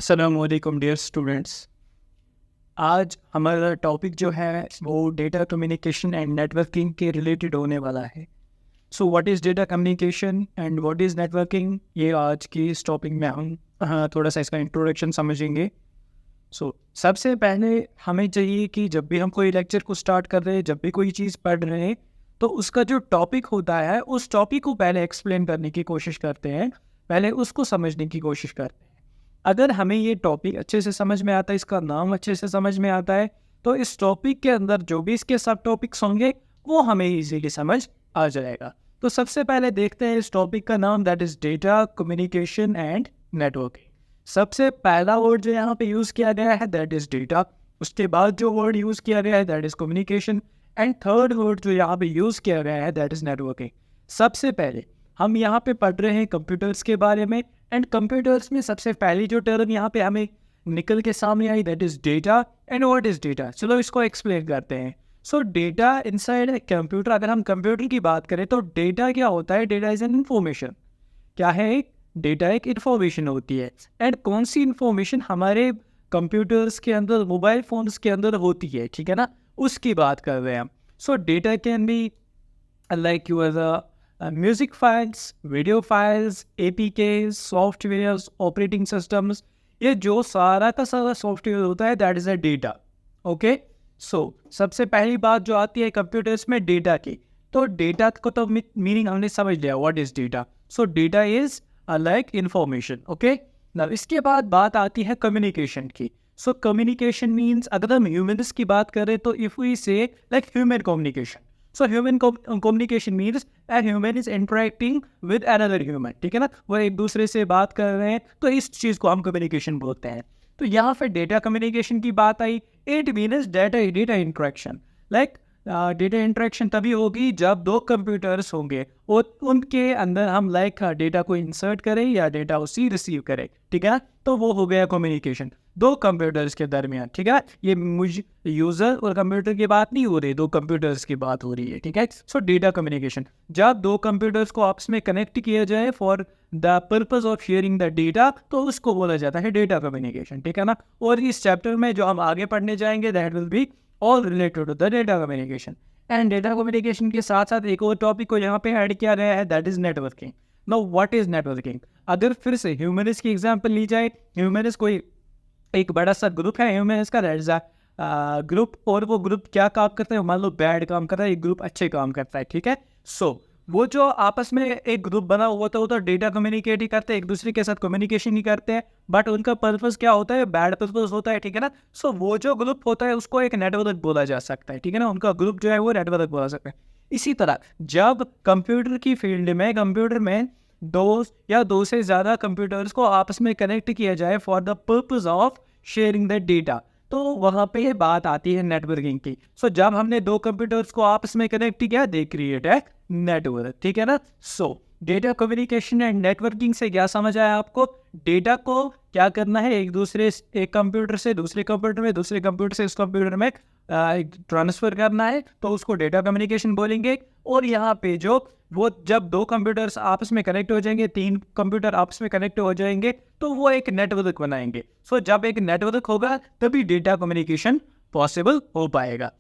अस्सलाम वालेकुम dear students. आज हमारा टॉपिक जो है वो डेटा कम्युनिकेशन एंड नेटवर्किंग के रिलेटेड होने वाला है। So what is data communication and what is networking, ये आज की इस टॉपिक में हम थोड़ा सा इसका इंट्रोडक्शन समझेंगे। सबसे पहले हमें चाहिए कि जब भी हम कोई लेक्चर को स्टार्ट कर रहे हैं, जब भी कोई चीज़ पढ़ रहे हैं, तो उसका जो टॉपिक होता है उस टॉपिक को पहले एक्सप्लेन करने की कोशिश करते हैं, पहले उसको समझने की कोशिश करते हैं। अगर हमें ये टॉपिक अच्छे से समझ में आता है, इसका नाम अच्छे से समझ में आता है, तो इस टॉपिक के अंदर जो भी इसके सब टॉपिक्स होंगे वो हमें इजीली समझ आ जाएगा। तो सबसे पहले देखते हैं इस टॉपिक का नाम, that is data communication and networking. सबसे पहला वर्ड जो यहाँ पे यूज़ किया गया है दैट इज़ डेटा, उसके बाद जो वर्ड यूज़ किया गया है that is communication, and third word जो यहाँ पे यूज़ किया गया है दैट इज़ नेटवर्किंग। सबसे पहले हम यहाँ पे पढ़ रहे हैं कंप्यूटर्स के बारे में, एंड कंप्यूटर्स में सबसे पहली जो टर्म यहाँ पे हमें निकल के सामने आई that is data. And what is data, चलो इसको एक्सप्लेन करते हैं। So data inside a computer, अगर हम कंप्यूटर की बात करें तो डेटा क्या होता है? Data is an information. क्या है? डेटा एक इन्फॉर्मेशन होती है। एंड कौन सी इन्फॉर्मेशन हमारे कंप्यूटर्स के अंदर, मोबाइल फ़ोन्स के अंदर होती है, ठीक है ना, उसकी बात कर रहे हैं हम। So data can be like your music files, video files, APK, softwares, operating systems, ये जो सारा का सारा सॉफ्टवेयर होता है that is a data. Okay, so सबसे पहली बात जो आती है कंप्यूटर्स में डेटा की, तो डेटा को तो मीनिंग हमने समझ लिया, what is data. So data is like information. Okay, ना इसके बाद बात आती है कम्युनिकेशन की। सो कम्युनिकेशन मीन्स, अगर हम ह्यूमन्स की बात करें तो इफ़ वी से like human communication, so human communication means a human is interacting with another human, ठीक है ना, वो एक दूसरे से बात कर रहे हैं, तो इस चीज़ को हम कम्युनिकेशन बोलते हैं। तो यहाँ पर डेटा कम्युनिकेशन की बात आई, it means data interaction. Like data interaction तभी होगी जब दो कंप्यूटर्स होंगे और उनके अंदर हम लाइक डेटा को इंसर्ट करें या डेटा उसी रिसीव करें, ठीक है, तो वो हो गया कम्युनिकेशन दो कंप्यूटर्स के दरमियान, ठीक है। ये मुझ यूज़र और कंप्यूटर की बात नहीं हो रही, दो कंप्यूटर्स की बात हो रही है, ठीक है। सो डेटा कम्युनिकेशन, जब दो कंप्यूटर्स को आपस में कनेक्ट किया जाए for the purpose of sharing the data, तो उसको बोला जाता है डेटा कम्युनिकेशन, ठीक है ना। और इस चैप्टर में जो हम आगे पढ़ने जाएंगे that will be all related to the data communication. And data communication के साथ साथ एक और टॉपिक को यहाँ पे ऐड किया गया है that is networking. Now what is networking? अगर फिर से ह्यूमनिस्ट की एग्जांपल ली जाए, ह्यूमनिस्ट कोई एक बड़ा सा ग्रुप है ह्यूमनिस्ट का, दैट इज अ ग्रुप, और वो ग्रुप क्या काम करता है? मान लो बैड काम कर रहा है, एक ग्रुप अच्छे काम करता है, ठीक है। सो वो जो आपस में एक ग्रुप बना हुआ था वो तो डेटा कम्युनिकेट ही करते हैं, एक दूसरे के साथ कम्युनिकेशन ही करते हैं, बट उनका पर्पस क्या होता है? बैड पर्पस होता है, ठीक है ना। सो वो जो ग्रुप होता है उसको एक नेटवर्क बोला जा सकता है, ठीक है ना, उनका ग्रुप जो है वो नेटवर्क बोला सकता है। इसी तरह जब कंप्यूटर की फील्ड में, कंप्यूटर में दो या दो से ज़्यादा कंप्यूटर्स को आपस में कनेक्ट किया जाए for the purpose of sharing the data, तो वहाँ पे बात आती है नेटवर्किंग की। सो जब हमने दो कंप्यूटर्स को आपस में कनेक्ट किया, दे क्रिएट ए नेटवर्क, ठीक है ना। सो डेटा कम्युनिकेशन एंड नेटवर्किंग से क्या समझ आया आपको? डेटा को क्या करना है? एक कंप्यूटर से दूसरे कंप्यूटर में, दूसरे कंप्यूटर से इस कंप्यूटर में ट्रांसफर करना है, तो उसको डेटा कम्युनिकेशन बोलेंगे। और यहाँ पे जो वो जब दो कंप्यूटर्स आपस में कनेक्ट हो जाएंगे, तीन कंप्यूटर आपस में कनेक्ट हो जाएंगे, तो वो एक नेटवर्क बनाएंगे। सो जब एक नेटवर्क होगा तभी डेटा कम्युनिकेशन पॉसिबल हो पाएगा।